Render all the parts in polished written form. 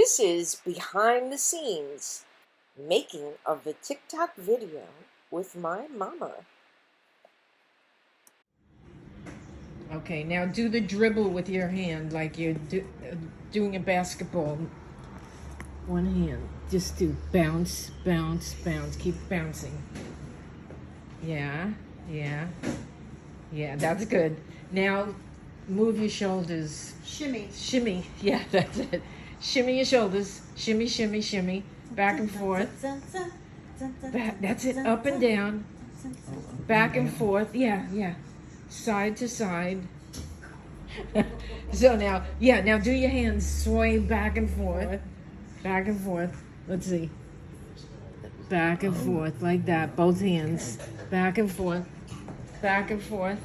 This is behind the scenes making of the TikTok video with my mama. Okay, now do the dribble with your hand like you're doing a basketball. One hand. Just do bounce, bounce, bounce. Keep bouncing. Yeah, yeah. Yeah, that's good. Now move your shoulders. Shimmy. Shimmy. Yeah, that's it. Shimmy your shoulders. Shimmy, shimmy, shimmy. Back and forth. That's it. Up and down. Back and forth. Yeah, yeah. Side to side. So now, yeah, now do your hands sway back and forth. Back and forth. Let's see. Back and forth like that. Both hands. Back and forth. Back and forth.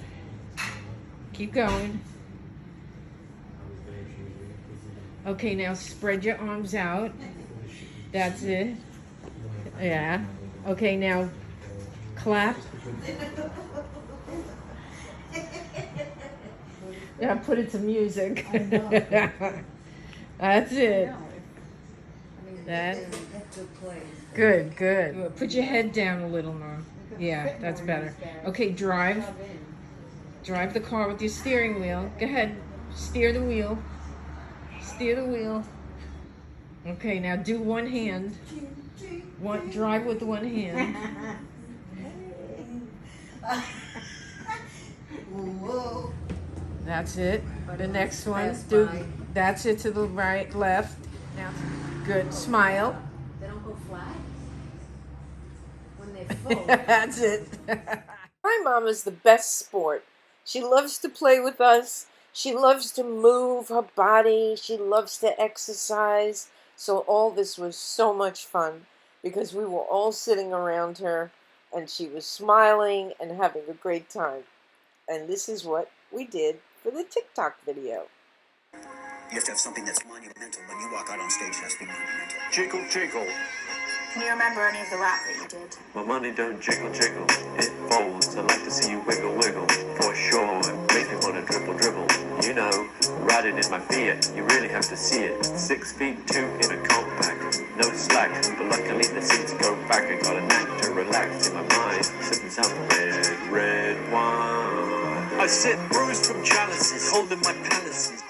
Keep going. Okay, now spread your arms out. That's it. Yeah. Okay, now clap. Yeah, put it to music. That's it. That. Good, good. Put your head down a little more. Yeah, that's better. Okay, drive. Drive the car with your steering wheel. Go ahead. Steer the wheel. Steer the wheel. Okay, now do one hand. Drive with one hand. That's it. The next one. That's it to the right, left. Now, good. Smile. They don't go flat when they're full. That's it. My mama's the best sport. She loves to play with us. She loves to move her body. She loves to exercise. So all this was so much fun because we were all sitting around her and she was smiling and having a great time. And this is what we did for the TikTok video. You have to have something that's monumental. When you walk out on stage, it has to be monumental. Jiggle, jiggle. Can you remember any of the rap that you did? My money don't jiggle, jiggle. It folds. I like to see you wiggle, wiggle. For sure. It makes me want to dribble, dribble. You know, riding in my Fiat. You really have to see it. 6'2" in a compact. No slack. But luckily the seats go back. I got a knack to relax in my mind. Sipping some red wine. I sit bruised from chalices, holding my palaces.